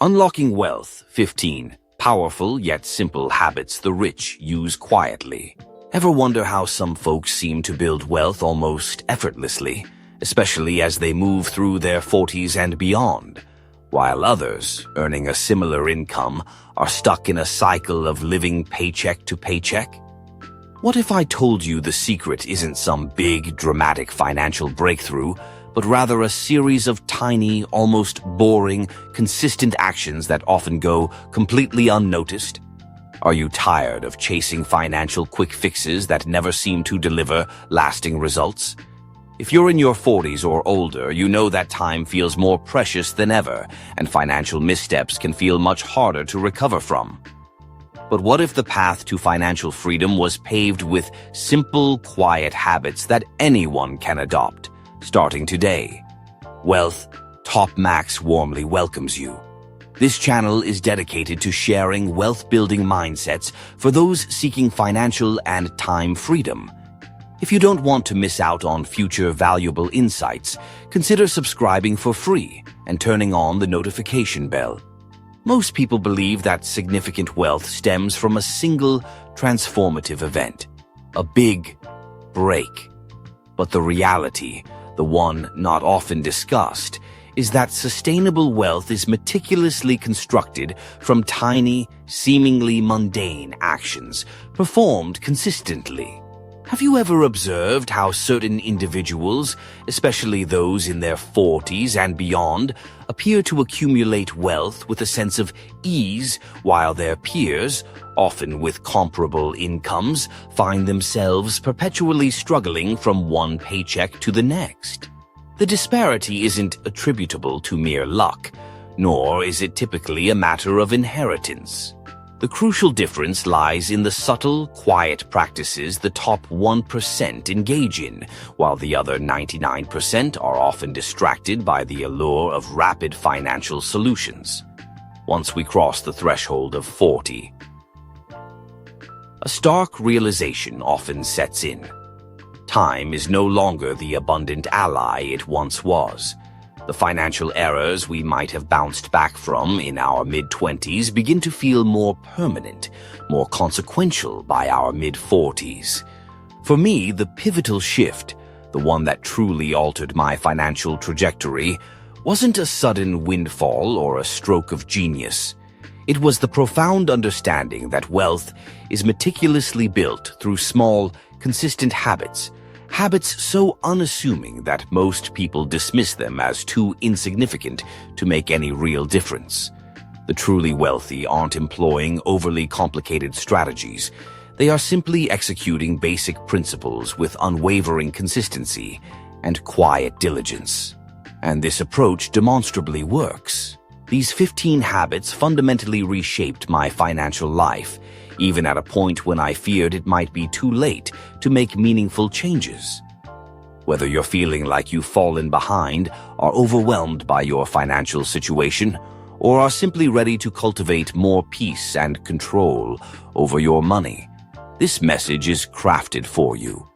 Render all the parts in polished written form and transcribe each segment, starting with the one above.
Unlocking Wealth 15. Powerful yet simple habits the rich use quietly. Ever wonder how some folks seem to build wealth almost effortlessly, especially as they move through their 40s and beyond, while others, earning a similar income, are stuck in a cycle of living paycheck to paycheck? What if I told you the secret isn't some big, dramatic financial breakthrough, but rather a series of tiny, almost boring, consistent actions that often go completely unnoticed? Are you tired of chasing financial quick fixes that never seem to deliver lasting results? If you're in your 40s or older, you know that time feels more precious than ever, and financial missteps can feel much harder to recover from. But what if the path to financial freedom was paved with simple, quiet habits that anyone can adopt, starting today? Wealth Topmax warmly welcomes you. This channel is dedicated to sharing wealth-building mindsets for those seeking financial and time freedom. If you don't want to miss out on future valuable insights, consider subscribing for free and turning on the notification bell. Most people believe that significant wealth stems from a single transformative event, a big break. But the reality, the one not often discussed, is that sustainable wealth is meticulously constructed from tiny, seemingly mundane actions performed consistently. Have you ever observed how certain individuals, especially those in their 40s and beyond, appear to accumulate wealth with a sense of ease, while their peers, often with comparable incomes, find themselves perpetually struggling from one paycheck to the next? The disparity isn't attributable to mere luck, nor is it typically a matter of inheritance. The crucial difference lies in the subtle, quiet practices the top 1% engage in, while the other 99% are often distracted by the allure of rapid financial solutions. Once we cross the threshold of 40, a stark realization often sets in. Time is no longer the abundant ally it once was. The financial errors we might have bounced back from in our mid-20s begin to feel more permanent, more consequential by our mid-40s. For me, the pivotal shift, the one that truly altered my financial trajectory, wasn't a sudden windfall or a stroke of genius. It was the profound understanding that wealth is meticulously built through small, consistent habits so unassuming that most people dismiss them as too insignificant to make any real difference. The truly wealthy aren't employing overly complicated strategies. They are simply executing basic principles with unwavering consistency and quiet diligence. And this approach demonstrably works. These 15 habits fundamentally reshaped my financial life, even at a point when I feared it might be too late to make meaningful changes. Whether you're feeling like you've fallen behind, are overwhelmed by your financial situation, or are simply ready to cultivate more peace and control over your money, this message is crafted for you.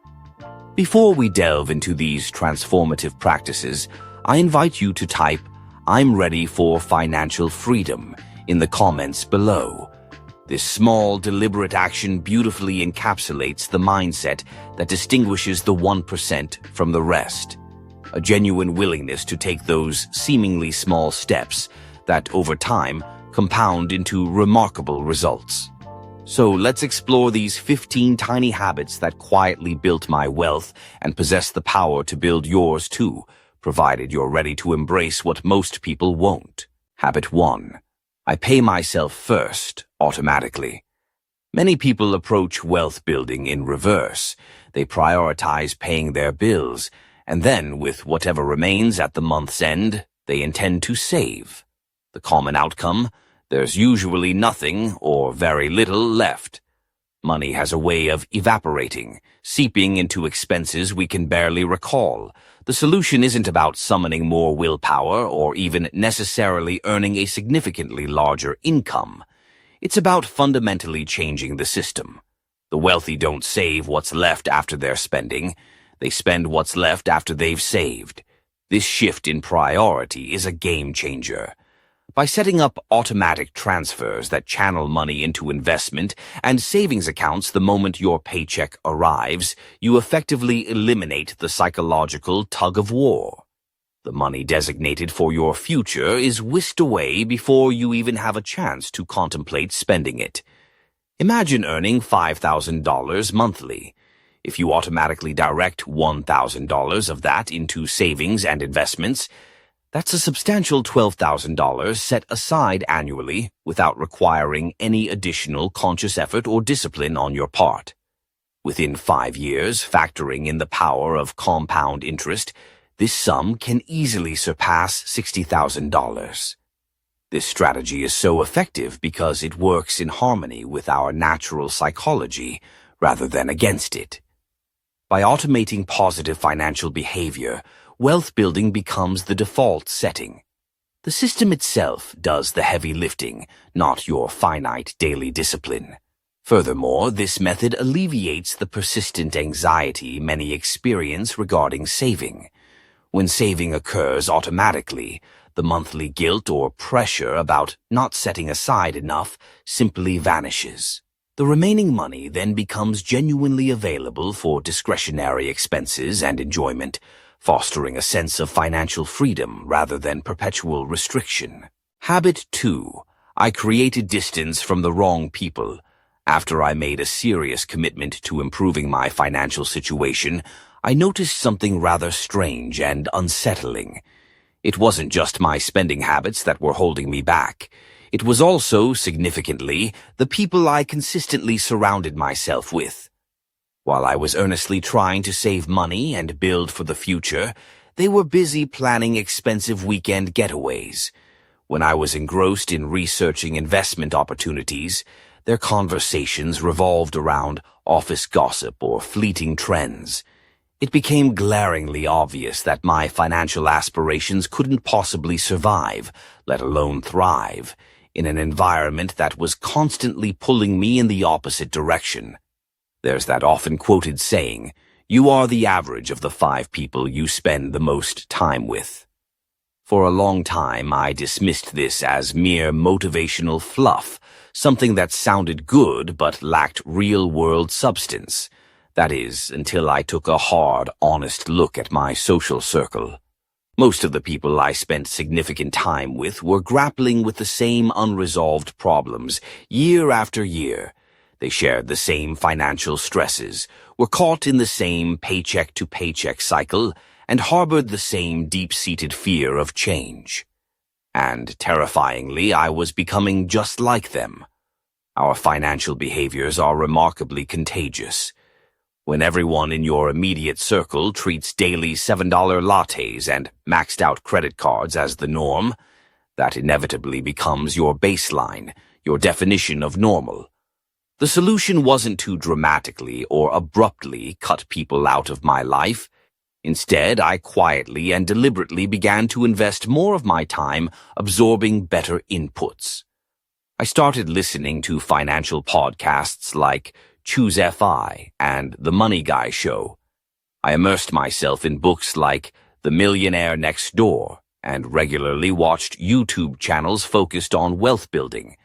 Before we delve into these transformative practices, I invite you to type "I'm ready for financial freedom" in the comments below. This small, deliberate action beautifully encapsulates the mindset that distinguishes the 1% from the rest. A genuine willingness to take those seemingly small steps that, over time, compound into remarkable results. So let's explore these 15 tiny habits that quietly built my wealth and possess the power to build yours too, provided you're ready to embrace what most people won't. Habit 1. I pay myself first, automatically. Many people approach wealth building in reverse. They prioritize paying their bills, and then, with whatever remains at the month's end, they intend to save. The common outcome? There's usually nothing or very little left. Money has a way of evaporating, seeping into expenses we can barely recall. The solution isn't about summoning more willpower or even necessarily earning a significantly larger income. It's about fundamentally changing the system. The wealthy don't save what's left after their spending. They spend what's left after they've saved. This shift in priority is a game changer. By setting up automatic transfers that channel money into investment and savings accounts the moment your paycheck arrives, you effectively eliminate the psychological tug-of-war. The money designated for your future is whisked away before you even have a chance to contemplate spending it. Imagine earning $5,000 monthly. If you automatically direct $1,000 of that into savings and investments, that's a substantial $12,000 set aside annually without requiring any additional conscious effort or discipline on your part. Within 5 years, factoring in the power of compound interest, this sum can easily surpass $60,000. This strategy is so effective because it works in harmony with our natural psychology rather than against it. By automating positive financial behavior, wealth building becomes the default setting. The system itself does the heavy lifting, not your finite daily discipline. Furthermore, this method alleviates the persistent anxiety many experience regarding saving. When saving occurs automatically, the monthly guilt or pressure about not setting aside enough simply vanishes. The remaining money then becomes genuinely available for discretionary expenses and enjoyment, fostering a sense of financial freedom rather than perpetual restriction. Habit 2. I created distance from the wrong people. After I made a serious commitment to improving my financial situation, I noticed something rather strange and unsettling. It wasn't just my spending habits that were holding me back. It was also, significantly, the people I consistently surrounded myself with. While I was earnestly trying to save money and build for the future, they were busy planning expensive weekend getaways. When I was engrossed in researching investment opportunities, their conversations revolved around office gossip or fleeting trends. It became glaringly obvious that my financial aspirations couldn't possibly survive, let alone thrive, in an environment that was constantly pulling me in the opposite direction. There's that often quoted saying, "You are the average of the 5 people you spend the most time with." For a long time, I dismissed this as mere motivational fluff, something that sounded good but lacked real-world substance. That is, until I took a hard, honest look at my social circle. Most of the people I spent significant time with were grappling with the same unresolved problems year after year. They shared the same financial stresses, were caught in the same paycheck-to-paycheck cycle, and harbored the same deep-seated fear of change. And, terrifyingly, I was becoming just like them. Our financial behaviors are remarkably contagious. When everyone in your immediate circle treats daily $7 lattes and maxed-out credit cards as the norm, that inevitably becomes your baseline, your definition of normal. The solution wasn't to dramatically or abruptly cut people out of my life. Instead, I quietly and deliberately began to invest more of my time absorbing better inputs. I started listening to financial podcasts like Choose FI and The Money Guy Show. I immersed myself in books like The Millionaire Next Door and regularly watched YouTube channels focused on wealth building.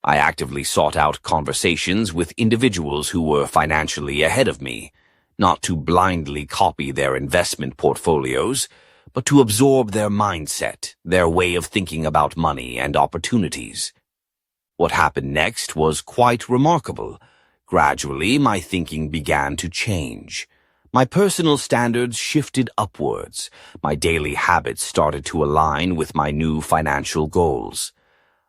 I actively sought out conversations with individuals who were financially ahead of me, not to blindly copy their investment portfolios, but to absorb their mindset, their way of thinking about money and opportunities. What happened next was quite remarkable. Gradually, my thinking began to change. My personal standards shifted upwards. My daily habits started to align with my new financial goals.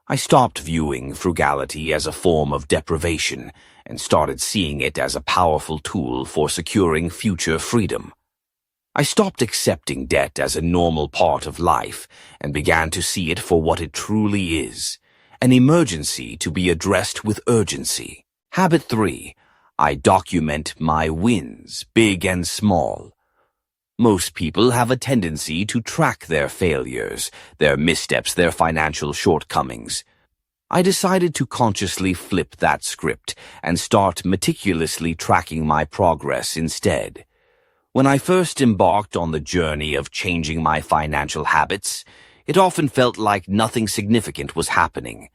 I stopped viewing frugality as a form of deprivation and started seeing it as a powerful tool for securing future freedom. I stopped accepting debt as a normal part of life and began to see it for what it truly is, an emergency to be addressed with urgency. Habit 3. I document my wins, big and small. Most people have a tendency to track their failures, their missteps, their financial shortcomings. I decided to consciously flip that script and start meticulously tracking my progress instead. When I first embarked on the journey of changing my financial habits, it often felt like nothing significant was happening.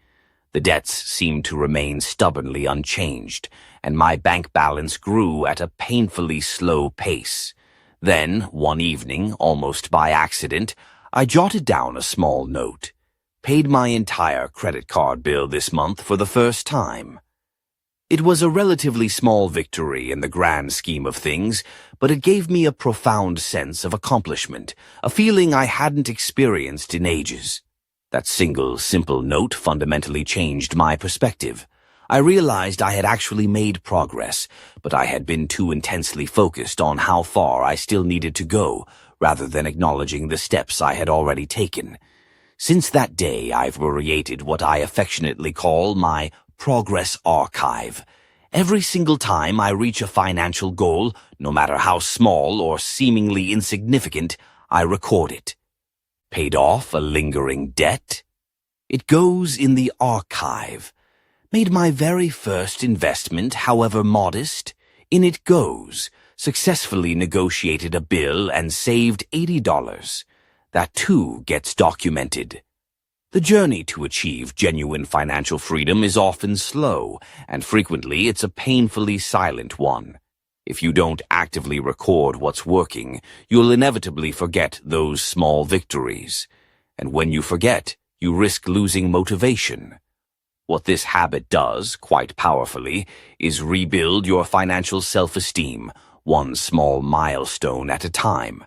The debts seemed to remain stubbornly unchanged, and my bank balance grew at a painfully slow pace. Then, one evening, almost by accident, I jotted down a small note. Paid my entire credit card bill this month for the first time. It was a relatively small victory in the grand scheme of things, but it gave me a profound sense of accomplishment, a feeling I hadn't experienced in ages. That single, simple note fundamentally changed my perspective. I realized I had actually made progress, but I had been too intensely focused on how far I still needed to go, rather than acknowledging the steps I had already taken. Since that day, I've created what I affectionately call my progress archive. Every single time I reach a financial goal, no matter how small or seemingly insignificant, I record it. Paid off a lingering debt? It goes in the archive. Made my very first investment, however modest? In it goes. Successfully negotiated a bill and saved $80. That too gets documented. The journey to achieve genuine financial freedom is often slow, and frequently it's a painfully silent one. If you don't actively record what's working, you'll inevitably forget those small victories. And when you forget, you risk losing motivation. What this habit does, quite powerfully, is rebuild your financial self-esteem, one small milestone at a time.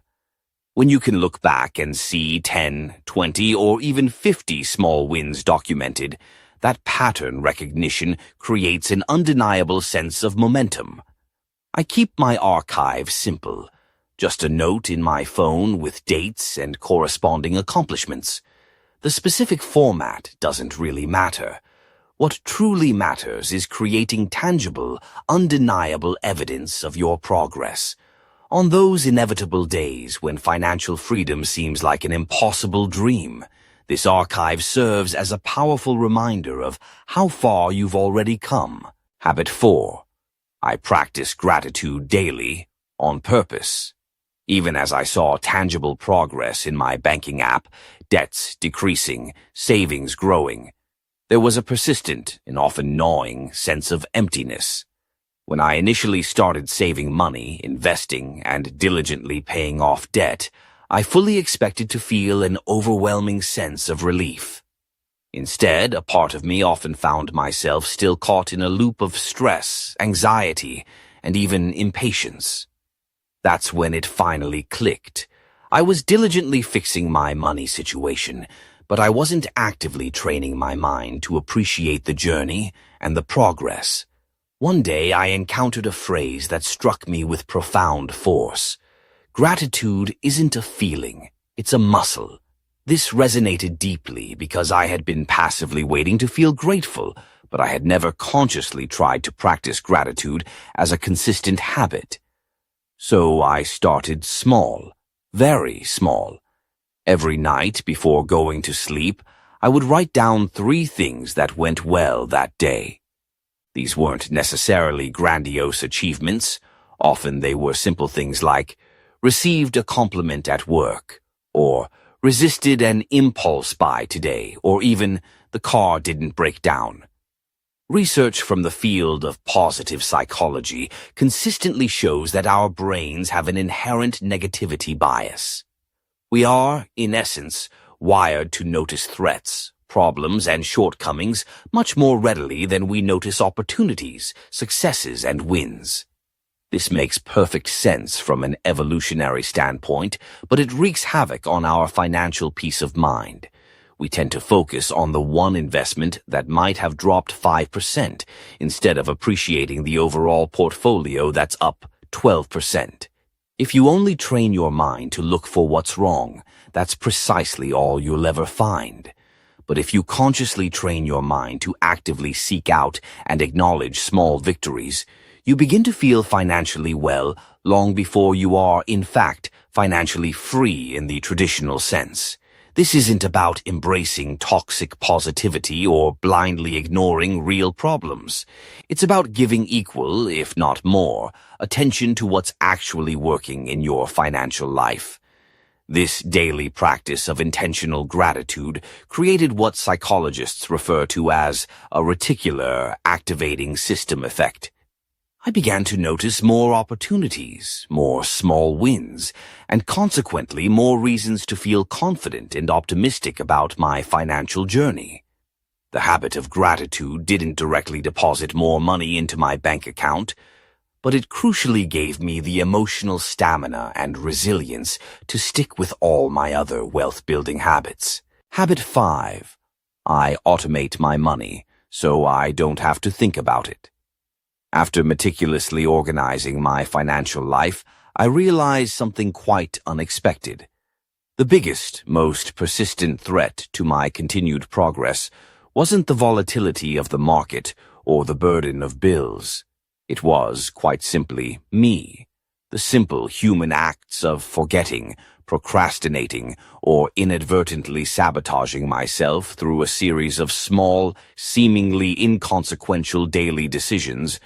When you can look back and see 10, 20, or even 50 small wins documented, that pattern recognition creates an undeniable sense of momentum. I keep my archive simple, just a note in my phone with dates and corresponding accomplishments. The specific format doesn't really matter. What truly matters is creating tangible, undeniable evidence of your progress. On those inevitable days when financial freedom seems like an impossible dream, this archive serves as a powerful reminder of how far you've already come. Habit 4. I practice gratitude daily, on purpose. Even as I saw tangible progress in my banking app, debts decreasing, savings growing, there was a persistent and often gnawing sense of emptiness. When I initially started saving money, investing, and diligently paying off debt, I fully expected to feel an overwhelming sense of relief. Instead, a part of me often found myself still caught in a loop of stress, anxiety, and even impatience. That's when it finally clicked. I was diligently fixing my money situation, but I wasn't actively training my mind to appreciate the journey and the progress. One day I encountered a phrase that struck me with profound force. Gratitude isn't a feeling, it's a muscle. This resonated deeply because I had been passively waiting to feel grateful, but I had never consciously tried to practice gratitude as a consistent habit. So I started small, very small. Every night before going to sleep, I would write down 3 things that went well that day. These weren't necessarily grandiose achievements. Often they were simple things like, received a compliment at work, or resisted an impulse buy today, or even the car didn't break down. Research from the field of positive psychology consistently shows that our brains have an inherent negativity bias. We are, in essence, wired to notice threats, problems, and shortcomings much more readily than we notice opportunities, successes, and wins. This makes perfect sense from an evolutionary standpoint, but it wreaks havoc on our financial peace of mind. We tend to focus on the one investment that might have dropped 5% instead of appreciating the overall portfolio that's up 12%. If you only train your mind to look for what's wrong, that's precisely all you'll ever find. But if you consciously train your mind to actively seek out and acknowledge small victories, you begin to feel financially well long before you are, in fact, financially free in the traditional sense. This isn't about embracing toxic positivity or blindly ignoring real problems. It's about giving equal, if not more, attention to what's actually working in your financial life. This daily practice of intentional gratitude created what psychologists refer to as a reticular activating system effect. I began to notice more opportunities, more small wins, and consequently more reasons to feel confident and optimistic about my financial journey. The habit of gratitude didn't directly deposit more money into my bank account, but it crucially gave me the emotional stamina and resilience to stick with all my other wealth-building habits. Habit 5. I automate my money, so I don't have to think about it. After meticulously organizing my financial life, I realized something quite unexpected. The biggest, most persistent threat to my continued progress wasn't the volatility of the market or the burden of bills. It was, quite simply, me. The simple human acts of forgetting, procrastinating, or inadvertently sabotaging myself through a series of small, seemingly inconsequential daily decisions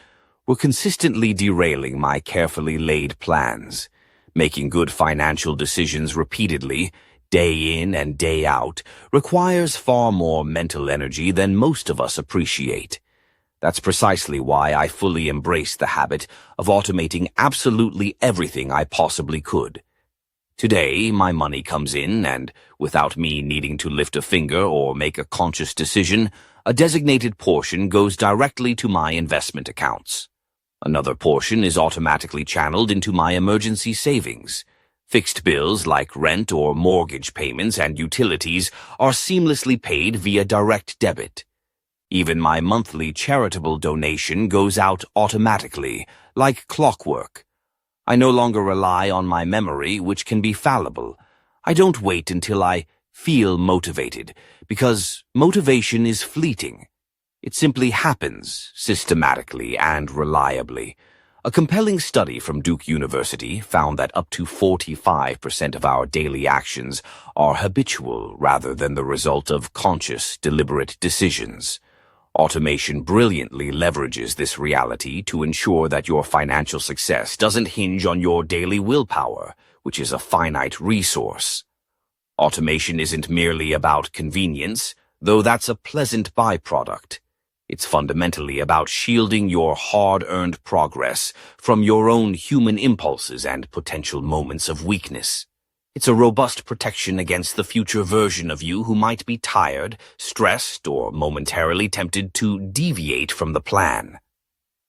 were consistently derailing my carefully laid plans. Making good financial decisions repeatedly, day in and day out, requires far more mental energy than most of us appreciate. That's precisely why I fully embraced the habit of automating absolutely everything I possibly could. Today, my money comes in and, without me needing to lift a finger or make a conscious decision, a designated portion goes directly to my investment accounts. Another portion is automatically channeled into my emergency savings. Fixed bills like rent or mortgage payments and utilities are seamlessly paid via direct debit. Even my monthly charitable donation goes out automatically, like clockwork. I no longer rely on my memory, which can be fallible. I don't wait until I feel motivated, because motivation is fleeting. It simply happens systematically and reliably. A compelling study from Duke University found that up to 45% of our daily actions are habitual rather than the result of conscious, deliberate decisions. Automation brilliantly leverages this reality to ensure that your financial success doesn't hinge on your daily willpower, which is a finite resource. Automation isn't merely about convenience, though that's a pleasant byproduct. It's fundamentally about shielding your hard-earned progress from your own human impulses and potential moments of weakness. It's a robust protection against the future version of you who might be tired, stressed, or momentarily tempted to deviate from the plan.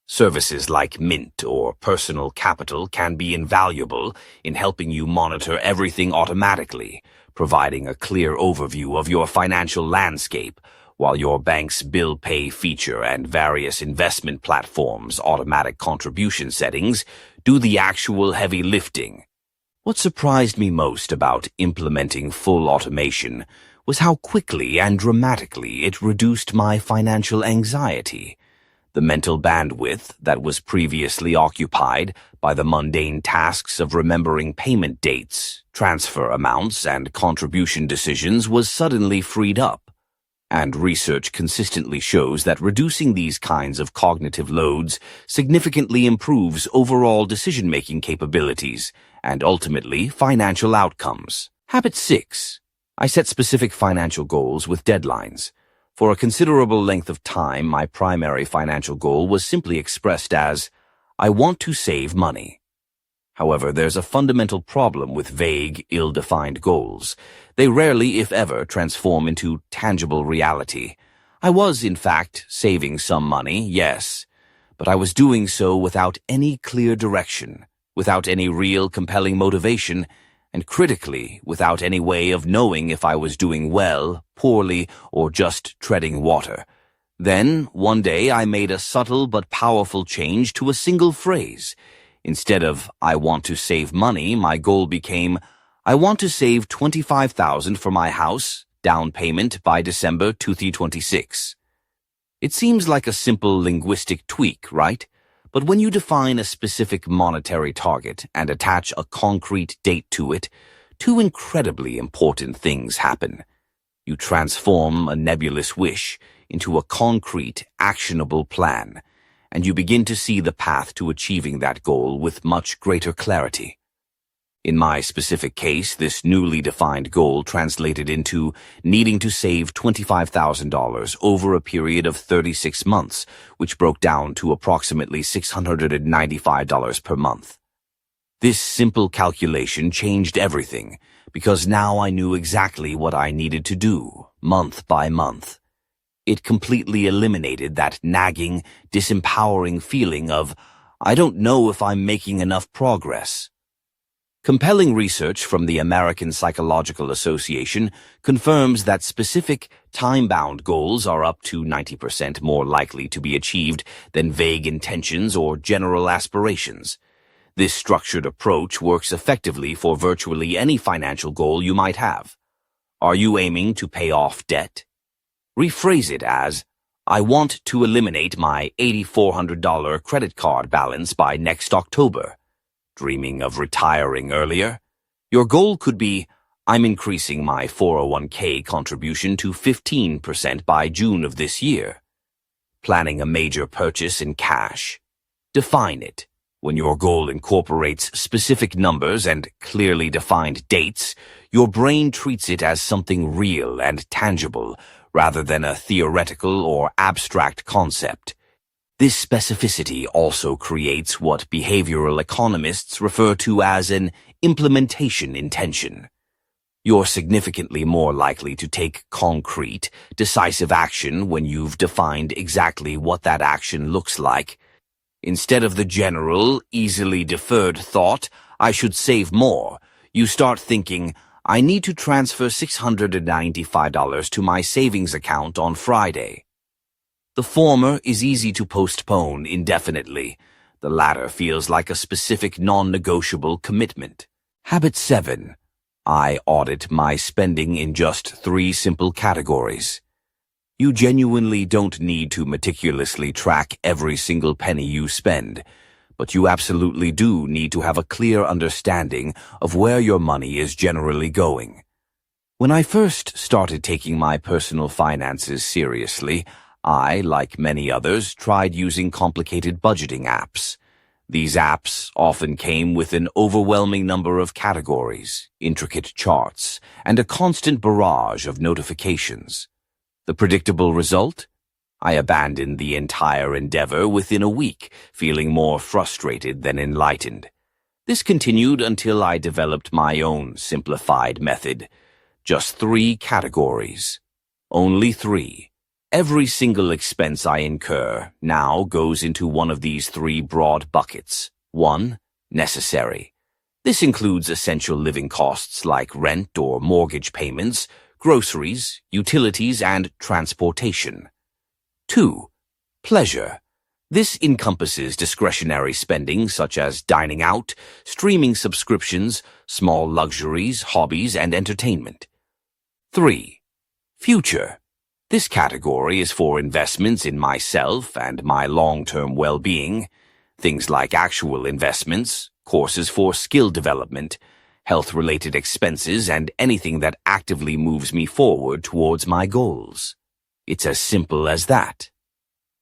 Services like Mint or Personal Capital can be invaluable in helping you monitor everything automatically, providing a clear overview of your financial landscape, while your bank's bill pay feature and various investment platforms' automatic contribution settings do the actual heavy lifting. What surprised me most about implementing full automation was how quickly and dramatically it reduced my financial anxiety. The mental bandwidth that was previously occupied by the mundane tasks of remembering payment dates, transfer amounts, and contribution decisions was suddenly freed up. And research consistently shows that reducing these kinds of cognitive loads significantly improves overall decision-making capabilities and ultimately financial outcomes. Habit 6. I set specific financial goals with deadlines. For a considerable length of time, my primary financial goal was simply expressed as, I want to save money. However, there's a fundamental problem with vague, ill-defined goals. They rarely, if ever, transform into tangible reality. I was, in fact, saving some money, yes, but I was doing so without any clear direction, without any real compelling motivation, and critically, without any way of knowing if I was doing well, poorly, or just treading water. Then, one day, I made a subtle but powerful change to a single phrase. Instead of, I want to save money, my goal became, I want to save $25,000 for my house, down payment by December 2026. It seems like a simple linguistic tweak, right? But when you define a specific monetary target and attach a concrete date to it, two incredibly important things happen. You transform a nebulous wish into a concrete, actionable plan, and you begin to see the path to achieving that goal with much greater clarity. In my specific case, this newly defined goal translated into needing to save $25,000 over a period of 36 months, which broke down to approximately $695 per month. This simple calculation changed everything, because now I knew exactly what I needed to do, month by month. It completely eliminated that nagging, disempowering feeling of, I don't know if I'm making enough progress. Compelling research from the American Psychological Association confirms that specific, time-bound goals are up to 90% more likely to be achieved than vague intentions or general aspirations. This structured approach works effectively for virtually any financial goal you might have. Are you aiming to pay off debt? Rephrase it as, I want to eliminate my $8,400 credit card balance by next October. Dreaming of retiring earlier? Your goal could be, I'm increasing my 401k contribution to 15% by June of this year. Planning a major purchase in cash? Define it. When your goal incorporates specific numbers and clearly defined dates, your brain treats it as something real and tangible, rather than a theoretical or abstract concept. This specificity also creates what behavioral economists refer to as an implementation intention. You're significantly more likely to take concrete, decisive action when you've defined exactly what that action looks like. Instead of the general, easily deferred thought, I should save more, you start thinking, I need to transfer $695 to my savings account on Friday. The former is easy to postpone indefinitely. The latter feels like a specific non-negotiable commitment. Habit 7. I audit my spending in just 3 simple categories. You genuinely don't need to meticulously track every single penny you spend, but you absolutely do need to have a clear understanding of where your money is generally going. When I first started taking my personal finances seriously, I, like many others, tried using complicated budgeting apps. These apps often came with an overwhelming number of categories, intricate charts, and a constant barrage of notifications. The predictable result? I abandoned the entire endeavor within a week, feeling more frustrated than enlightened. This continued until I developed my own simplified method. Just 3 categories. Only 3. Every single expense I incur now goes into one of these 3 broad buckets. 1. Necessary. This includes essential living costs like rent or mortgage payments, groceries, utilities, and transportation. 2. Pleasure. This encompasses discretionary spending such as dining out, streaming subscriptions, small luxuries, hobbies, and entertainment. 3. Future. This category is for investments in myself and my long-term well-being, things like actual investments, courses for skill development, health-related expenses, and anything that actively moves me forward towards my goals. It's as simple as that.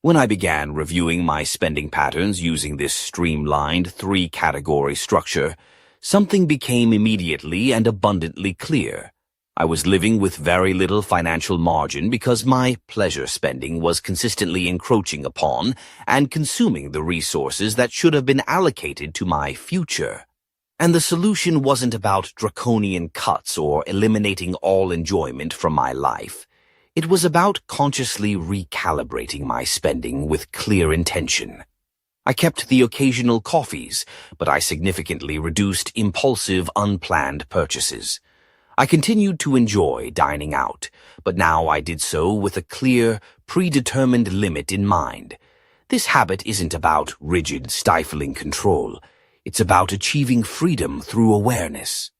When I began reviewing my spending patterns using this streamlined 3-category structure, something became immediately and abundantly clear. I was living with very little financial margin because my pleasure spending was consistently encroaching upon and consuming the resources that should have been allocated to my future. And the solution wasn't about draconian cuts or eliminating all enjoyment from my life. It was about consciously recalibrating my spending with clear intention. I kept the occasional coffees, but I significantly reduced impulsive, unplanned purchases. I continued to enjoy dining out, but now I did so with a clear, predetermined limit in mind. This habit isn't about rigid, stifling control. It's about achieving freedom through awareness.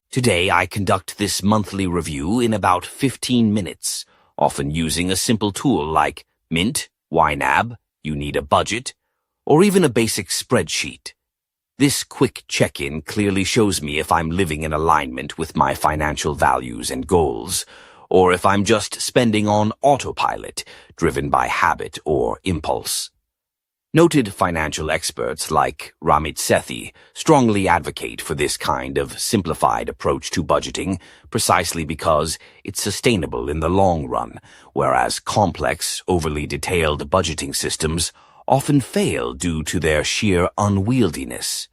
Today, I conduct this monthly review in about 15 minutes, often using a simple tool like Mint, YNAB, You Need a Budget, or even a basic spreadsheet. This quick check-in clearly shows me if I'm living in alignment with my financial values and goals, or if I'm just spending on autopilot, driven by habit or impulse. Noted financial experts like Ramit Sethi strongly advocate for this kind of simplified approach to budgeting precisely because it's sustainable in the long run, whereas complex, overly detailed budgeting systems often fail due to their sheer unwieldiness.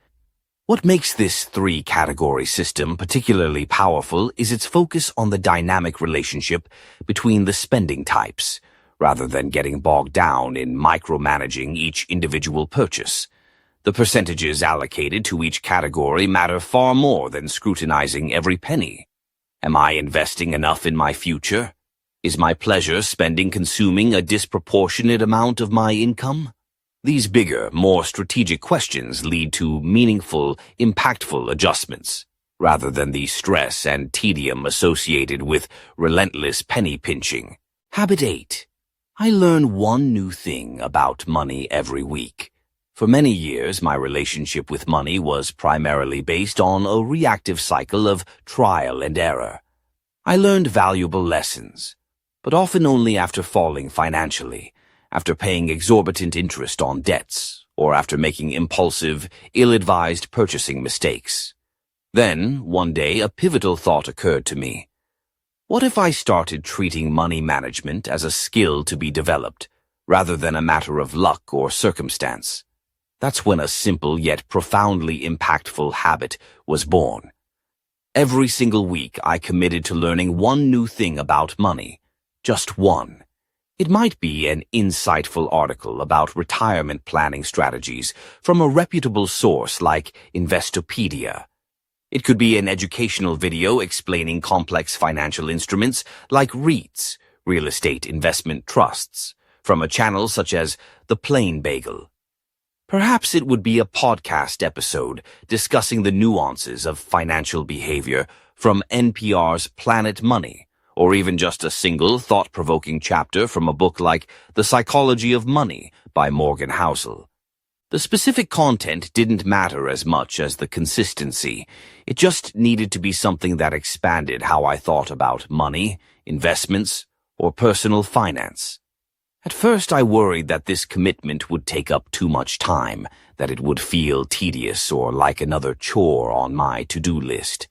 What makes this three-category system particularly powerful is its focus on the dynamic relationship between the spending types, rather than getting bogged down in micromanaging each individual purchase. The percentages allocated to each category matter far more than scrutinizing every penny. Am I investing enough in my future? Is my pleasure spending consuming a disproportionate amount of my income? These bigger, more strategic questions lead to meaningful, impactful adjustments, rather than the stress and tedium associated with relentless penny pinching. Habit 8. I learn one new thing about money every week. For many years, my relationship with money was primarily based on a reactive cycle of trial and error. I learned valuable lessons, but often only after falling financially, after paying exorbitant interest on debts, or after making impulsive, ill-advised purchasing mistakes. Then, one day, a pivotal thought occurred to me. What if I started treating money management as a skill to be developed, rather than a matter of luck or circumstance? That's when a simple yet profoundly impactful habit was born. Every single week, I committed to learning one new thing about money. Just one. It might be an insightful article about retirement planning strategies from a reputable source like Investopedia. It could be an educational video explaining complex financial instruments like REITs, real estate investment trusts, from a channel such as The Plain Bagel. Perhaps it would be a podcast episode discussing the nuances of financial behavior from NPR's Planet Money, or even just a single thought-provoking chapter from a book like The Psychology of Money by Morgan Housel. The specific content didn't matter as much as the consistency. It just needed to be something that expanded how I thought about money, investments, or personal finance. At first, I worried that this commitment would take up too much time, that it would feel tedious or like another chore on my to-do list.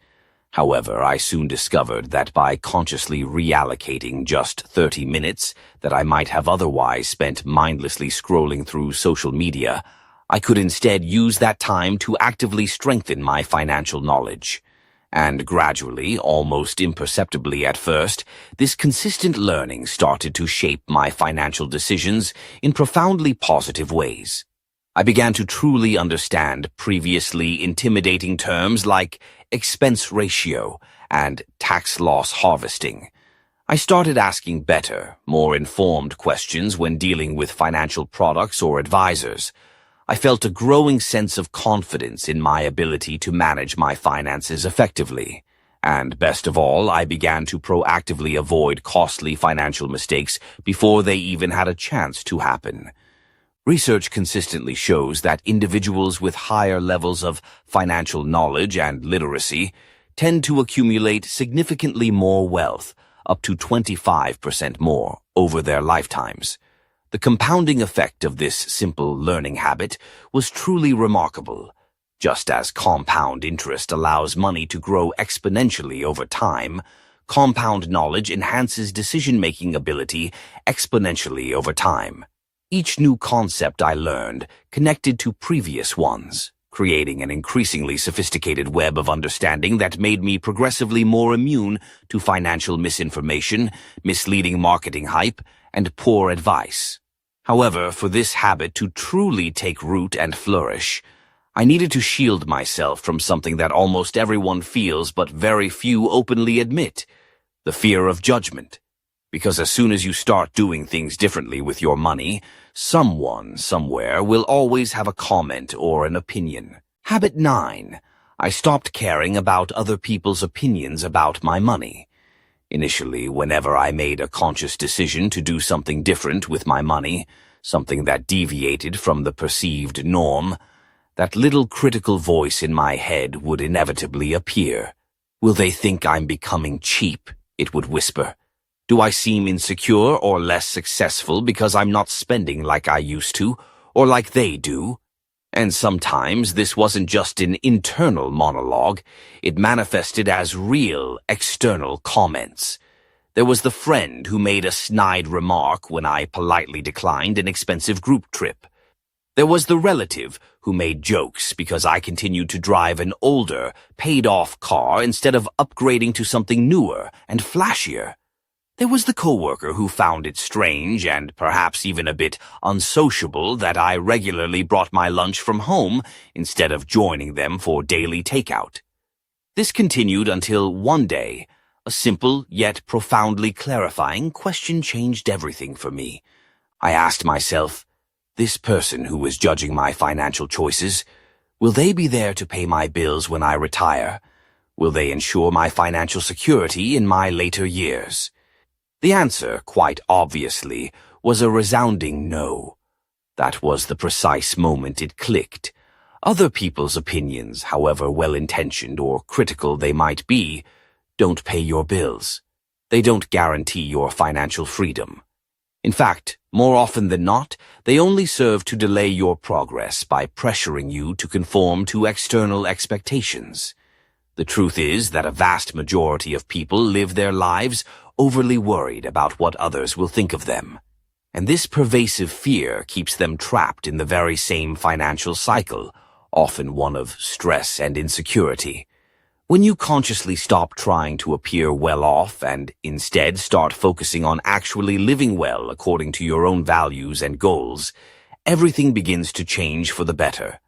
However, I soon discovered that by consciously reallocating just 30 minutes that I might have otherwise spent mindlessly scrolling through social media, I could instead use that time to actively strengthen my financial knowledge. And gradually, almost imperceptibly at first, this consistent learning started to shape my financial decisions in profoundly positive ways. I began to truly understand previously intimidating terms like expense ratio and tax loss harvesting. I started asking better, more informed questions when dealing with financial products or advisors. I felt a growing sense of confidence in my ability to manage my finances effectively. And best of all, I began to proactively avoid costly financial mistakes before they even had a chance to happen. Research consistently shows that individuals with higher levels of financial knowledge and literacy tend to accumulate significantly more wealth, up to 25% more, over their lifetimes. The compounding effect of this simple learning habit was truly remarkable. Just as compound interest allows money to grow exponentially over time, compound knowledge enhances decision-making ability exponentially over time. Each new concept I learned connected to previous ones, creating an increasingly sophisticated web of understanding that made me progressively more immune to financial misinformation, misleading marketing hype, and poor advice. However, for this habit to truly take root and flourish, I needed to shield myself from something that almost everyone feels but very few openly admit: the fear of judgment. Because as soon as you start doing things differently with your money, someone, somewhere, will always have a comment or an opinion. Habit 9. I stopped caring about other people's opinions about my money. Initially, whenever I made a conscious decision to do something different with my money, something that deviated from the perceived norm, that little critical voice in my head would inevitably appear. Will they think I'm becoming cheap? It would whisper. Do I seem insecure or less successful because I'm not spending like I used to? or like they do. And sometimes this wasn't just an internal monologue, it manifested as real external comments. There was the friend who made a snide remark when I politely declined an expensive group trip. There was the relative who made jokes because I continued to drive an older, paid-off car instead of upgrading to something newer and flashier. There was the coworker who found it strange and perhaps even a bit unsociable that I regularly brought my lunch from home instead of joining them for daily takeout. This continued until one day, a simple yet profoundly clarifying question changed everything for me. I asked myself, this person who was judging my financial choices, will they be there to pay my bills when I retire? Will they ensure my financial security in my later years? The answer, quite obviously, was a resounding no. That was the precise moment it clicked. Other people's opinions, however well-intentioned or critical they might be, don't pay your bills. They don't guarantee your financial freedom. In fact, more often than not, they only serve to delay your progress by pressuring you to conform to external expectations. The truth is that a vast majority of people live their lives overly worried about what others will think of them. And this pervasive fear keeps them trapped in the very same financial cycle, often one of stress and insecurity. When you consciously stop trying to appear well-off and instead start focusing on actually living well according to your own values and goals, everything begins to change for the better.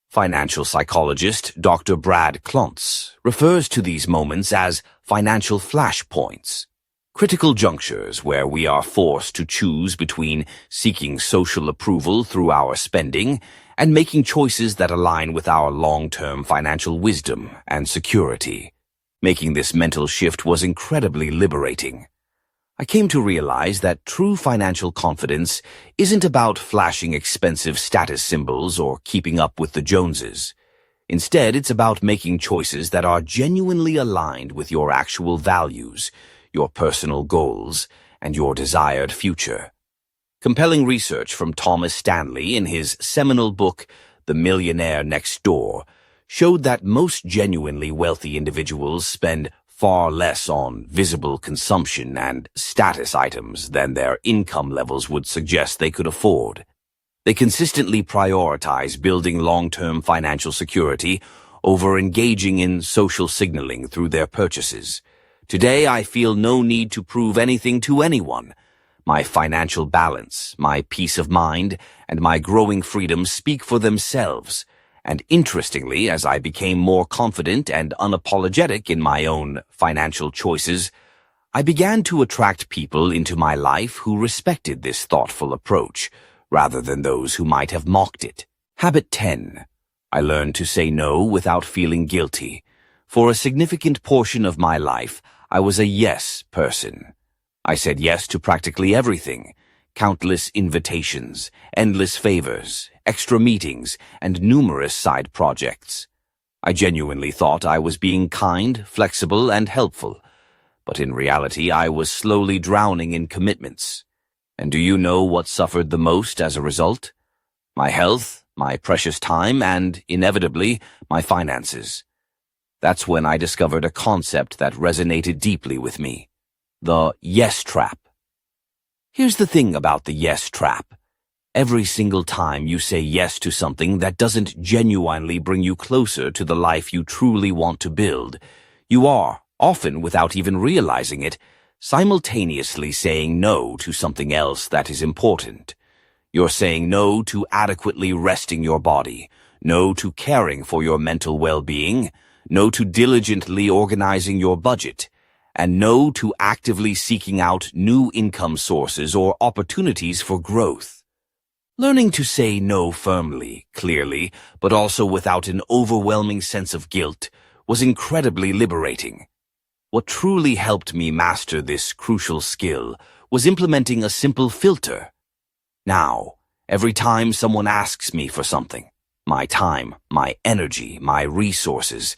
Financial psychologist Dr. Brad Klontz refers to these moments as financial flashpoints, critical junctures where we are forced to choose between seeking social approval through our spending and making choices that align with our long-term financial wisdom and security. Making this mental shift was incredibly liberating. I came to realize that true financial confidence isn't about flashing expensive status symbols or keeping up with the Joneses. Instead, it's about making choices that are genuinely aligned with your actual values, your personal goals, and your desired future. Compelling research from Thomas Stanley in his seminal book, The Millionaire Next Door, showed that most genuinely wealthy individuals spend far less on visible consumption and status items than their income levels would suggest they could afford. They consistently prioritize building long-term financial security over engaging in social signaling through their purchases. Today, I feel no need to prove anything to anyone. My financial balance, my peace of mind, and my growing freedom speak for themselves. And interestingly, as I became more confident and unapologetic in my own financial choices, I began to attract people into my life who respected this thoughtful approach, rather than those who might have mocked it. Habit 10. I learned to say no without feeling guilty. For a significant portion of my life, I was a yes person. I said yes to practically everything. Countless invitations, endless favors, extra meetings, and numerous side projects. I genuinely thought I was being kind, flexible, and helpful. But in reality, I was slowly drowning in commitments. And do you know what suffered the most as a result? My health, my precious time, and, inevitably, my finances. That's when I discovered a concept that resonated deeply with me. The yes trap. Here's the thing about the yes trap. Every single time you say yes to something that doesn't genuinely bring you closer to the life you truly want to build, you are, often without even realizing it, simultaneously saying no to something else that is important. You're saying no to adequately resting your body, no to caring for your mental well-being, no to diligently organizing your budget, and no to actively seeking out new income sources or opportunities for growth. Learning to say no firmly, clearly, but also without an overwhelming sense of guilt was incredibly liberating. What truly helped me master this crucial skill was implementing a simple filter. Now, every time someone asks me for something, my time, my energy, my resources,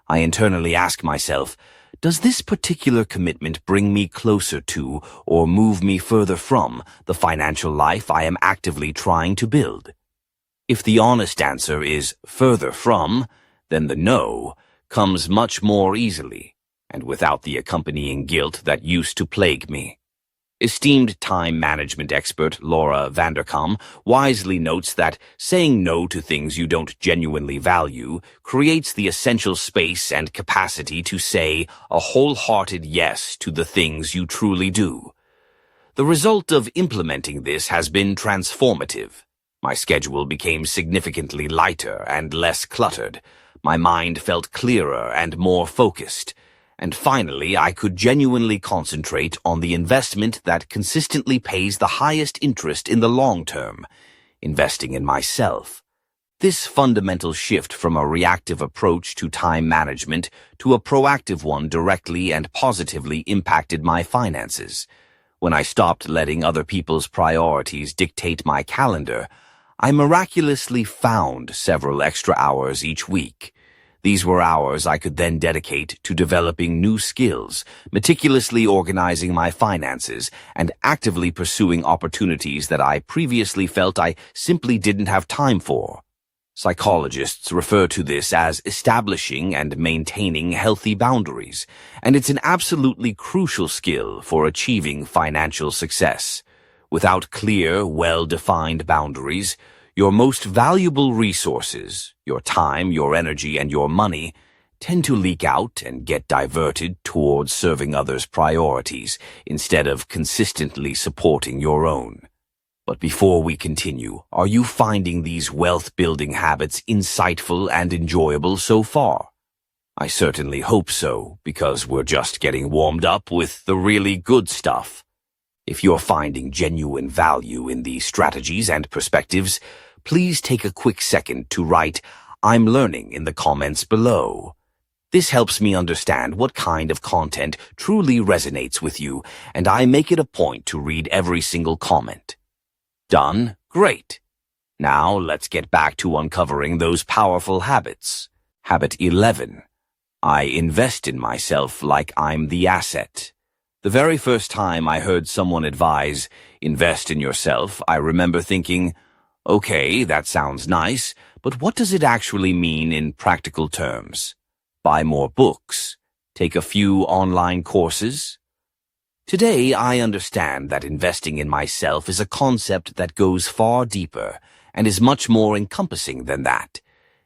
I internally ask myself, does this particular commitment bring me closer to or move me further from the financial life I am actively trying to build? If the honest answer is further from, then the no comes much more easily, and without the accompanying guilt that used to plague me. Esteemed time management expert Laura Vanderkam wisely notes that saying no to things you don't genuinely value creates the essential space and capacity to say a wholehearted yes to the things you truly do. The result of implementing this has been transformative. My schedule became significantly lighter and less cluttered. My mind felt clearer and more focused. And finally, I could genuinely concentrate on the investment that consistently pays the highest interest in the long term, investing in myself. This fundamental shift from a reactive approach to time management to a proactive one directly and positively impacted my finances. When I stopped letting other people's priorities dictate my calendar, I miraculously found several extra hours each week. These were hours I could then dedicate to developing new skills, meticulously organizing my finances, and actively pursuing opportunities that I previously felt I simply didn't have time for. Psychologists refer to this as establishing and maintaining healthy boundaries, and it's an absolutely crucial skill for achieving financial success. Without clear, well-defined boundaries, your most valuable resources, your time, your energy, and your money, tend to leak out and get diverted towards serving others' priorities instead of consistently supporting your own. But before we continue, are you finding these wealth-building habits insightful and enjoyable so far? I certainly hope so, because we're just getting warmed up with the really good stuff. If you're finding genuine value in these strategies and perspectives, please take a quick second to write "I'm learning" in the comments below. This helps me understand what kind of content truly resonates with you, and I make it a point to read every single comment. Done? Great. Now let's get back to uncovering those powerful habits. Habit 11. I invest in myself like I'm the asset. The very first time I heard someone advise, invest in yourself, I remember thinking, okay, that sounds nice, but what does it actually mean in practical terms? Buy more books? Take a few online courses? Today, I understand that investing in myself is a concept that goes far deeper and is much more encompassing than that.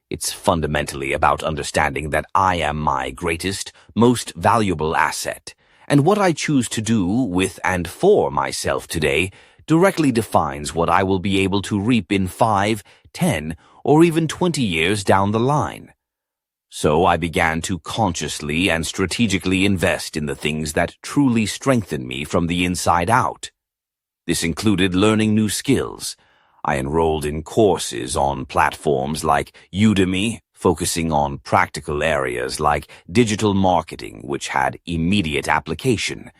It's fundamentally about understanding that I am my greatest, most valuable asset, and what I choose to do with and for myself today directly defines what I will be able to reap in 5, 10, or even 20 years down the line. So I began to consciously and strategically invest in the things that truly strengthen me from the inside out. This included learning new skills. I enrolled in courses on platforms like Udemy, focusing on practical areas like digital marketing, which had immediate application.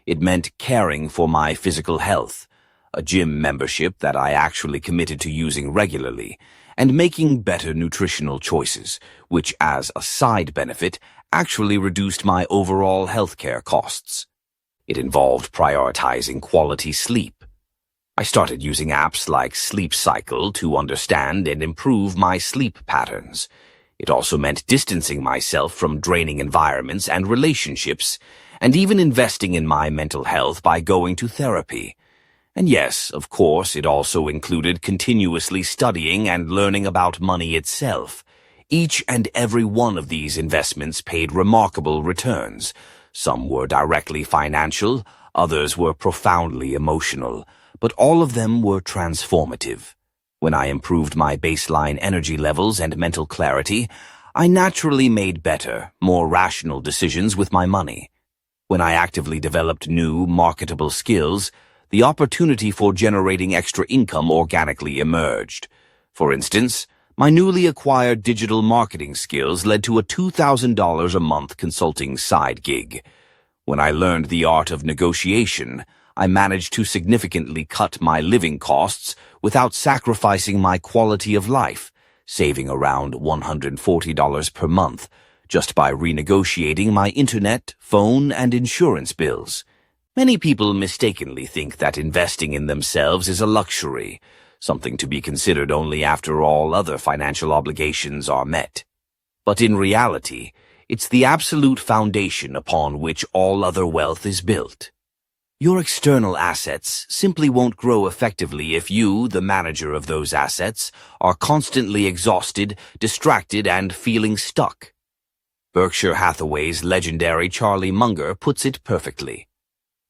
It meant caring for my physical health, a gym membership that I actually committed to using regularly, and making better nutritional choices, which as a side benefit actually reduced my overall healthcare costs. It involved prioritizing quality sleep. I started using apps like Sleep Cycle to understand and improve my sleep patterns. It also meant distancing myself from draining environments and relationships, and even investing in my mental health by going to therapy. And yes, of course, it also included continuously studying and learning about money itself. Each and every one of these investments paid remarkable returns. Some were directly financial, others were profoundly emotional, but all of them were transformative. When I improved my baseline energy levels and mental clarity, I naturally made better, more rational decisions with my money. When I actively developed new, marketable skills, the opportunity for generating extra income organically emerged. For instance, my newly acquired digital marketing skills led to a $2,000 a month consulting side gig. When I learned the art of negotiation, I managed to significantly cut my living costs without sacrificing my quality of life, saving around $140 per month just by renegotiating my internet, phone, and insurance bills. Many people mistakenly think that investing in themselves is a luxury, something to be considered only after all other financial obligations are met. But in reality, it's the absolute foundation upon which all other wealth is built. Your external assets simply won't grow effectively if you, the manager of those assets, are constantly exhausted, distracted, and feeling stuck. Berkshire Hathaway's legendary Charlie Munger puts it perfectly.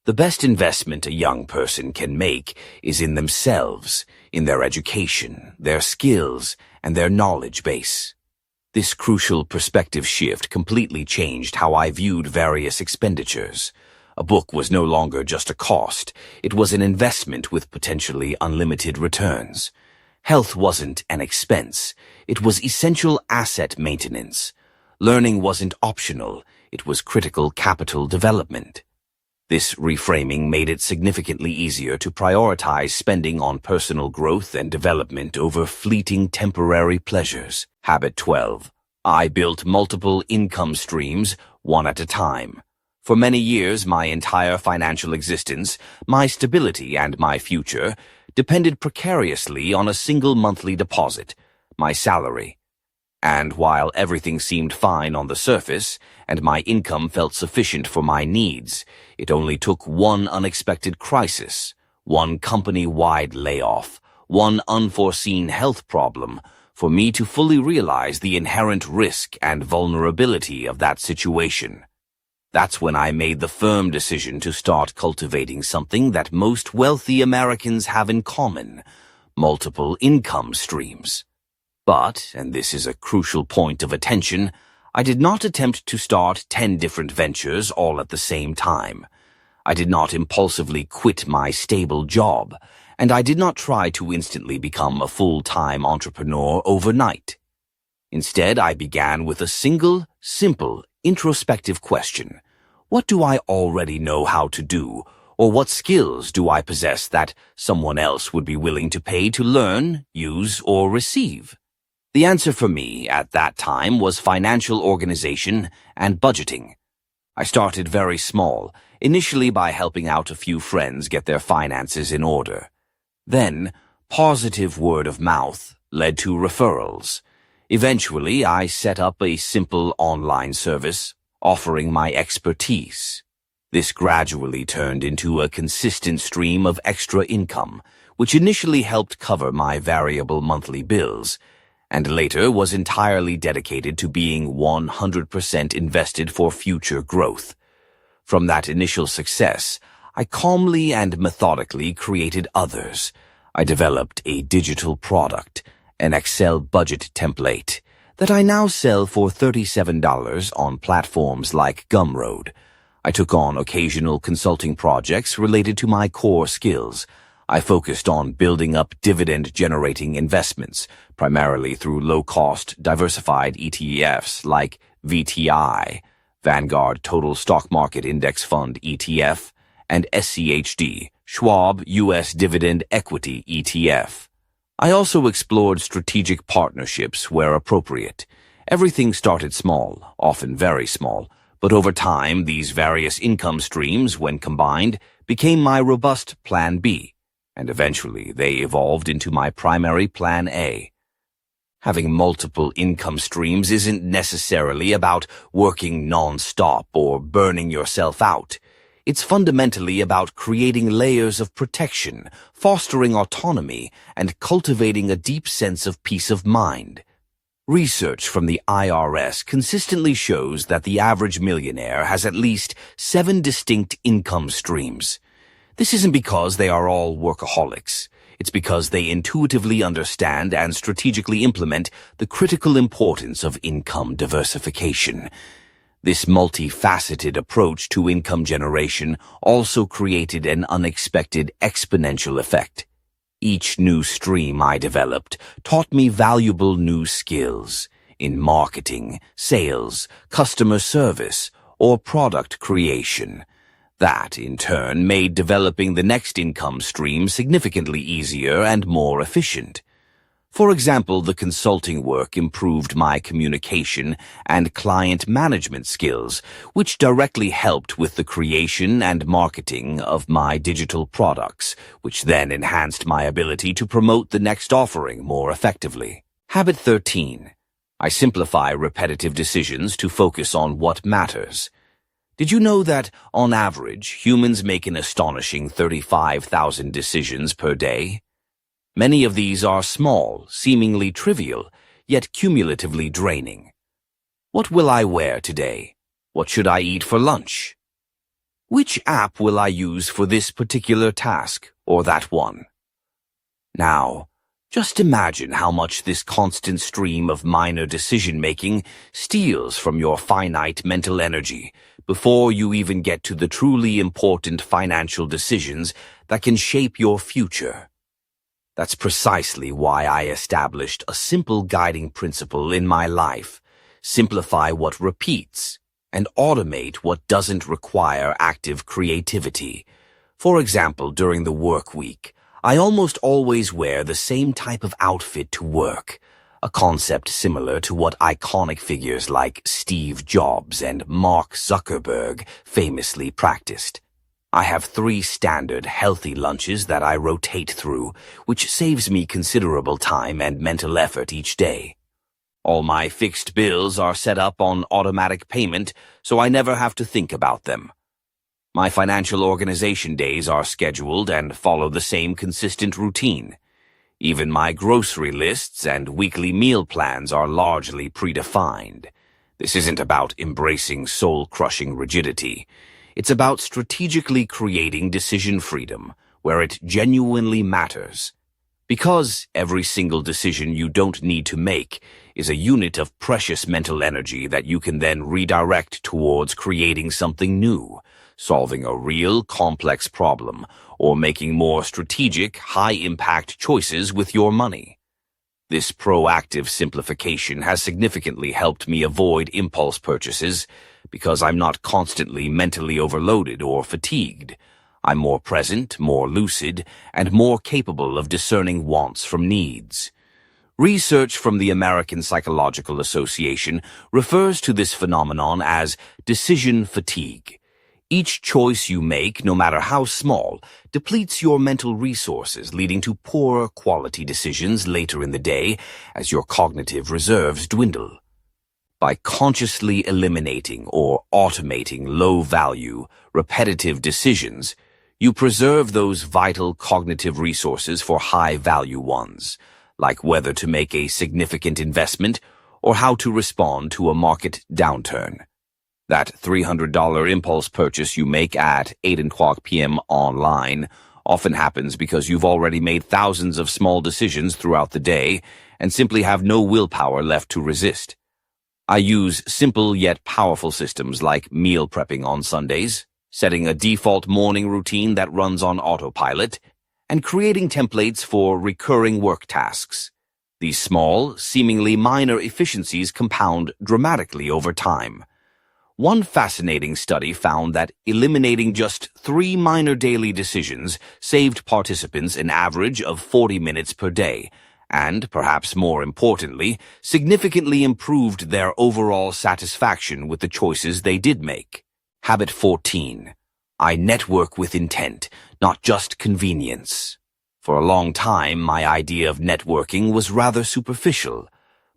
The best investment a young person can make is in themselves, in their education, their skills, and their knowledge base. This crucial perspective shift completely changed how I viewed various expenditures. A book was no longer just a cost, it was an investment with potentially unlimited returns. Health wasn't an expense, it was essential asset maintenance. Learning wasn't optional, it was critical capital development. This reframing made it significantly easier to prioritize spending on personal growth and development over fleeting temporary pleasures. Habit 12. I built multiple income streams, one at a time. For many years, my entire financial existence, my stability and my future, depended precariously on a single monthly deposit, my salary. And while everything seemed fine on the surface, and my income felt sufficient for my needs, it only took one unexpected crisis, one company-wide layoff, one unforeseen health problem, for me to fully realize the inherent risk and vulnerability of that situation. That's when I made the firm decision to start cultivating something that most wealthy Americans have in common: multiple income streams. But, and this is a crucial point of attention, I did not attempt to start 10 different ventures all at the same time. I did not impulsively quit my stable job, and I did not try to instantly become a full-time entrepreneur overnight. Instead, I began with a single, simple, introspective question. What do I already know how to do, or what skills do I possess that someone else would be willing to pay to learn, use, or receive? The answer for me at that time was financial organization and budgeting. I started very small, initially by helping out a few friends get their finances in order. Then, positive word of mouth led to referrals. Eventually, I set up a simple online service, offering my expertise. This gradually turned into a consistent stream of extra income, which initially helped cover my variable monthly bills, and later was entirely dedicated to being 100% invested for future growth. From that initial success, I calmly and methodically created others. I developed a digital product, an Excel budget template, that I now sell for $37 on platforms like Gumroad. I took on occasional consulting projects related to my core skills. I focused on building up dividend-generating investments, primarily through low-cost, diversified ETFs like VTI, Vanguard Total Stock Market Index Fund ETF, and SCHD, Schwab U.S. Dividend Equity ETF. I also explored strategic partnerships where appropriate. Everything started small, often very small, but over time, these various income streams, when combined, became my robust Plan B, and eventually they evolved into my primary Plan A. Having multiple income streams isn't necessarily about working non-stop or burning yourself out. It's fundamentally about creating layers of protection, fostering autonomy, and cultivating a deep sense of peace of mind. Research from the IRS consistently shows that the average millionaire has at least 7 distinct income streams. This isn't because they are all workaholics. It's because they intuitively understand and strategically implement the critical importance of income diversification. This multifaceted approach to income generation also created an unexpected exponential effect. Each new stream I developed taught me valuable new skills in marketing, sales, customer service, or product creation. That, in turn, made developing the next income stream significantly easier and more efficient. For example, the consulting work improved my communication and client management skills, which directly helped with the creation and marketing of my digital products, which then enhanced my ability to promote the next offering more effectively. Habit 13. I simplify repetitive decisions to focus on what matters. Did you know that, on average, humans make an astonishing 35,000 decisions per day? Many of these are small, seemingly trivial, yet cumulatively draining. What will I wear today? What should I eat for lunch? Which app will I use for this particular task or that one? Now, just imagine how much this constant stream of minor decision-making steals from your finite mental energy before you even get to the truly important financial decisions that can shape your future. That's precisely why I established a simple guiding principle in my life: simplify what repeats and automate what doesn't require active creativity. For example, during the work week, I almost always wear the same type of outfit to work, a concept similar to what iconic figures like Steve Jobs and Mark Zuckerberg famously practiced. I have 3 standard, healthy lunches that I rotate through, which saves me considerable time and mental effort each day. All my fixed bills are set up on automatic payment, so I never have to think about them. My financial organization days are scheduled and follow the same consistent routine. Even my grocery lists and weekly meal plans are largely predefined. This isn't about embracing soul-crushing rigidity. It's about strategically creating decision freedom where it genuinely matters. Because every single decision you don't need to make is a unit of precious mental energy that you can then redirect towards creating something new, solving a real complex problem, or making more strategic, high-impact choices with your money. This proactive simplification has significantly helped me avoid impulse purchases because I'm not constantly mentally overloaded or fatigued. I'm more present, more lucid, and more capable of discerning wants from needs. Research from the American Psychological Association refers to this phenomenon as decision fatigue. Each choice you make, no matter how small, depletes your mental resources, leading to poorer quality decisions later in the day as your cognitive reserves dwindle. By consciously eliminating or automating low-value, repetitive decisions, you preserve those vital cognitive resources for high-value ones, like whether to make a significant investment or how to respond to a market downturn. That $300 impulse purchase you make at 8:00 p.m. online often happens because you've already made thousands of small decisions throughout the day and simply have no willpower left to resist. I use simple yet powerful systems like meal prepping on Sundays, setting a default morning routine that runs on autopilot, and creating templates for recurring work tasks. These small, seemingly minor efficiencies compound dramatically over time. One fascinating study found that eliminating just 3 minor daily decisions saved participants an average of 40 minutes per day, and, perhaps more importantly, significantly improved their overall satisfaction with the choices they did make. Habit 14. I network with intent, not just convenience. For a long time, my idea of networking was rather superficial,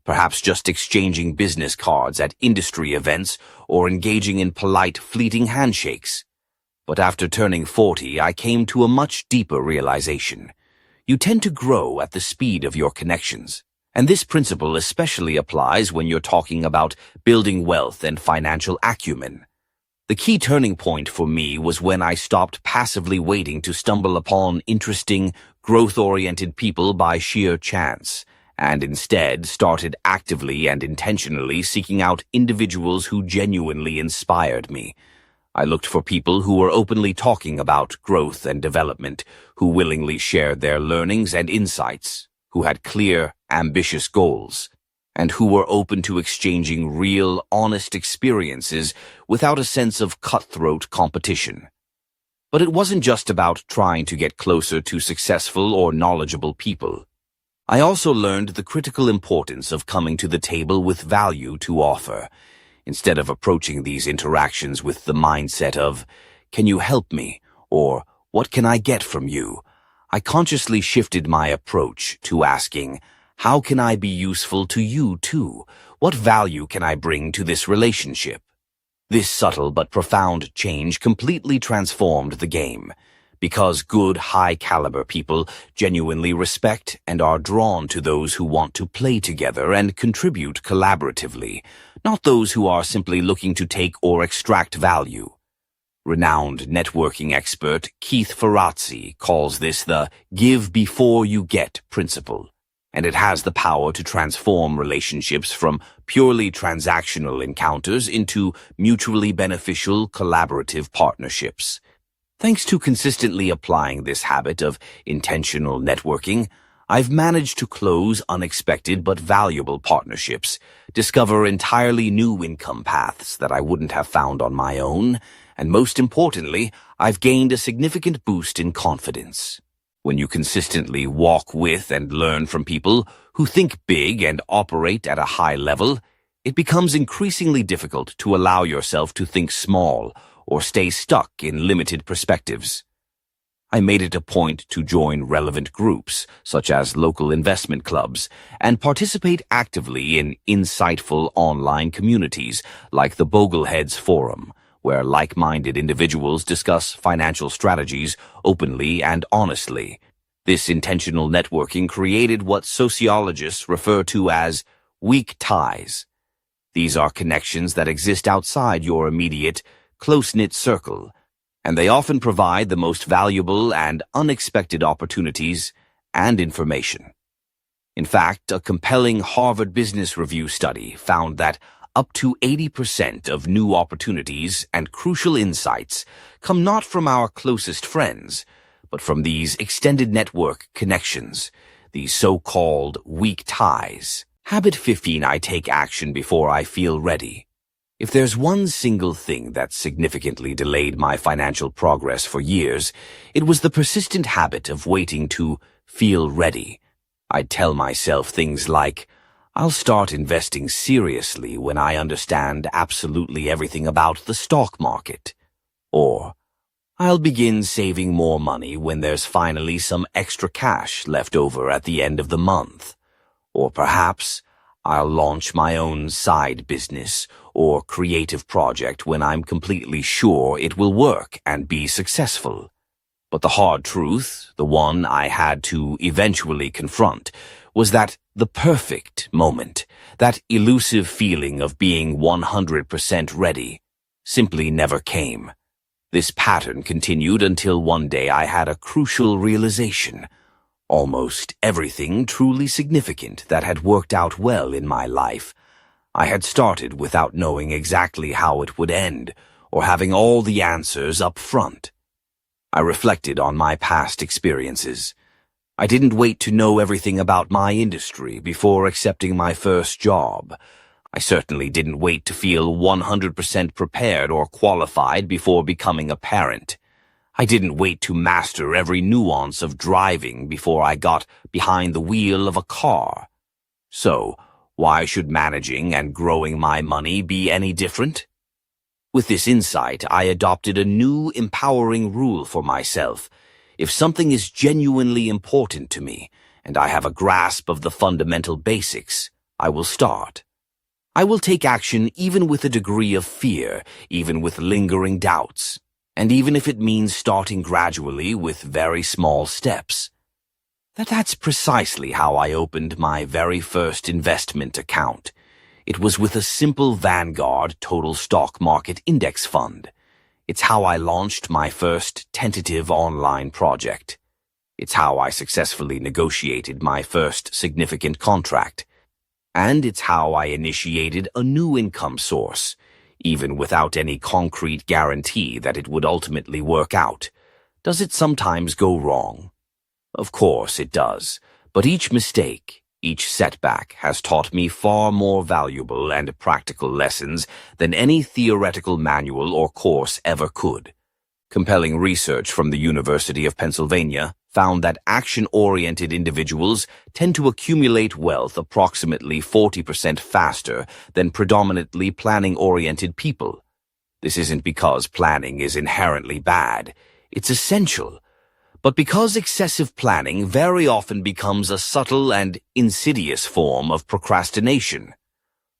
perhaps just exchanging business cards at industry events or engaging in polite, fleeting handshakes. But after turning 40, I came to a much deeper realization. You tend to grow at the speed of your connections, and this principle especially applies when you're talking about building wealth and financial acumen. The key turning point for me was when I stopped passively waiting to stumble upon interesting, growth-oriented people by sheer chance, and instead started actively and intentionally seeking out individuals who genuinely inspired me. I looked for people who were openly talking about growth and development, who willingly shared their learnings and insights, who had clear, ambitious goals, and who were open to exchanging real, honest experiences without a sense of cutthroat competition. But it wasn't just about trying to get closer to successful or knowledgeable people. I also learned the critical importance of coming to the table with value to offer, instead of approaching these interactions with the mindset of, "Can you help me?" or "What can I get from you?" I consciously shifted my approach to asking, "How can I be useful to you too? What value can I bring to this relationship?" This subtle but profound change completely transformed the game, because good, high-caliber people genuinely respect and are drawn to those who want to play together and contribute collaboratively, not those who are simply looking to take or extract value. Renowned networking expert Keith Ferrazzi calls this the "give before you get" principle, and it has the power to transform relationships from purely transactional encounters into mutually beneficial collaborative partnerships. Thanks to consistently applying this habit of intentional networking, I've managed to close unexpected but valuable partnerships, discover entirely new income paths that I wouldn't have found on my own, and most importantly, I've gained a significant boost in confidence. When you consistently walk with and learn from people who think big and operate at a high level, it becomes increasingly difficult to allow yourself to think small or stay stuck in limited perspectives. I made it a point to join relevant groups, such as local investment clubs, and participate actively in insightful online communities like the Bogleheads Forum, where like-minded individuals discuss financial strategies openly and honestly. This intentional networking created what sociologists refer to as weak ties. These are connections that exist outside your immediate, close-knit circle, and they often provide the most valuable and unexpected opportunities and information. In fact, a compelling Harvard Business Review study found that up to 80% of new opportunities and crucial insights come not from our closest friends, but from these extended network connections, these so-called weak ties. Habit 15: I take action before I feel ready. If there's one single thing that significantly delayed my financial progress for years, it was the persistent habit of waiting to feel ready. I'd tell myself things like, "I'll start investing seriously when I understand absolutely everything about the stock market," or "I'll begin saving more money when there's finally some extra cash left over at the end of the month," or perhaps, "I'll launch my own side business or creative project when I'm completely sure it will work and be successful." But the hard truth, the one I had to eventually confront, was that the perfect moment, that elusive feeling of being 100% ready, simply never came. This pattern continued until one day I had a crucial realization. Almost everything truly significant that had worked out well in my life, I had started without knowing exactly how it would end, or having all the answers up front. I reflected on my past experiences. I didn't wait to know everything about my industry before accepting my first job. I certainly didn't wait to feel 100% prepared or qualified before becoming a parent. I didn't wait to master every nuance of driving before I got behind the wheel of a car. So, why should managing and growing my money be any different? With this insight, I adopted a new, empowering rule for myself. If something is genuinely important to me, and I have a grasp of the fundamental basics, I will start. I will take action even with a degree of fear, even with lingering doubts, and even if it means starting gradually with very small steps. That's precisely how I opened my very first investment account. It was with a simple Vanguard Total Stock Market Index Fund. It's how I launched my first tentative online project. It's how I successfully negotiated my first significant contract. And it's how I initiated a new income source, even without any concrete guarantee that it would ultimately work out. Does it sometimes go wrong? Of course it does, but each mistake, each setback has taught me far more valuable and practical lessons than any theoretical manual or course ever could. Compelling research from the University of Pennsylvania found that action-oriented individuals tend to accumulate wealth approximately 40% faster than predominantly planning-oriented people. This isn't because planning is inherently bad. It's essential. But because excessive planning very often becomes a subtle and insidious form of procrastination.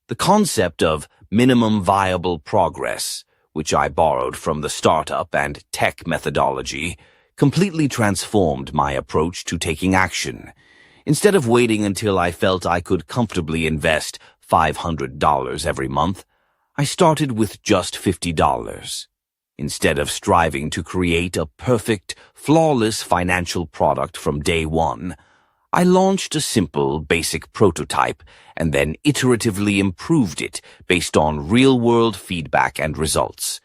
The concept of minimum viable progress, which I borrowed from the startup and tech methodology, completely transformed my approach to taking action. Instead of waiting until I felt I could comfortably invest $500 every month, I started with just $50. Instead of striving to create a perfect, flawless financial product from day one, I launched a simple, basic prototype and then iteratively improved it based on real-world feedback and results.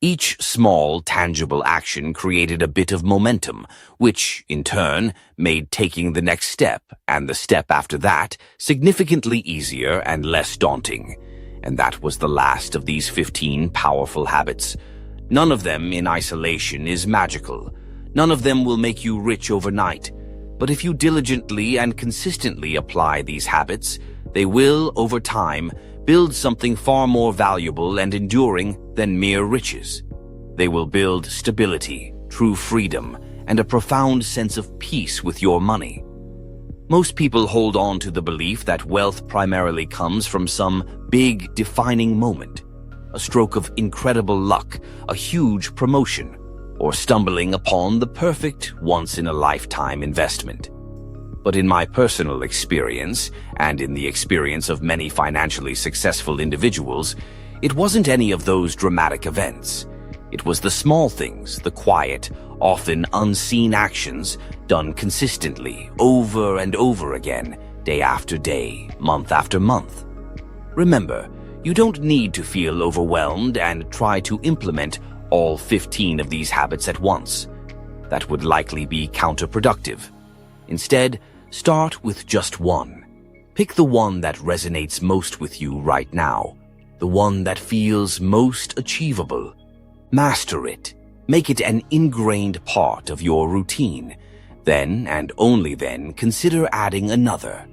Each small, tangible action created a bit of momentum, which, in turn, made taking the next step and the step after that significantly easier and less daunting. And that was the last of these 15 powerful habits. None of them in isolation is magical. None of them will make you rich overnight. But if you diligently and consistently apply these habits, they will, over time, build something far more valuable and enduring than mere riches. They will build stability, true freedom, and a profound sense of peace with your money. Most people hold on to the belief that wealth primarily comes from some big, defining moment, a stroke of incredible luck, a huge promotion, or stumbling upon the perfect once-in-a-lifetime investment. But in my personal experience, and in the experience of many financially successful individuals, it wasn't any of those dramatic events. It was the small things, the quiet, often unseen actions done consistently, over and over again, day after day, month after month. Remember, you don't need to feel overwhelmed and try to implement all 15 of these habits at once. That would likely be counterproductive. Instead, start with just one. Pick the one that resonates most with you right now, the one that feels most achievable. Master it. Make it an ingrained part of your routine. Then, and only then, consider adding another.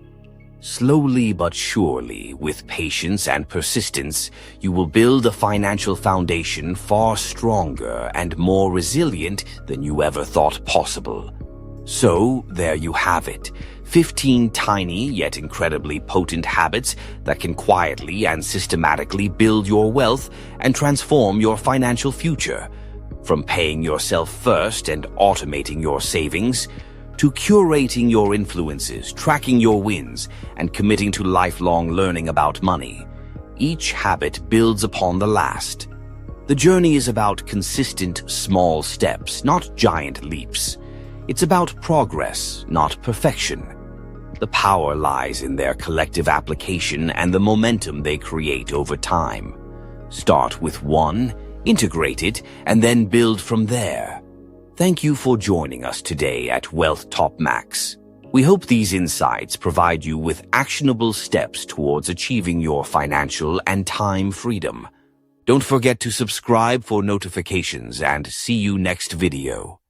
Slowly but surely, with patience and persistence, you will build a financial foundation far stronger and more resilient than you ever thought possible. So, there you have it, 15 tiny yet incredibly potent habits that can quietly and systematically build your wealth and transform your financial future. From paying yourself first and automating your savings, to curating your influences, tracking your wins, and committing to lifelong learning about money. Each habit builds upon the last. The journey is about consistent, small steps, not giant leaps. It's about progress, not perfection. The power lies in their collective application and the momentum they create over time. Start with one, integrate it, and then build from there. Thank you for joining us today at Wealth Topmax. We hope these insights provide you with actionable steps towards achieving your financial and time freedom. Don't forget to subscribe for notifications and see you next video.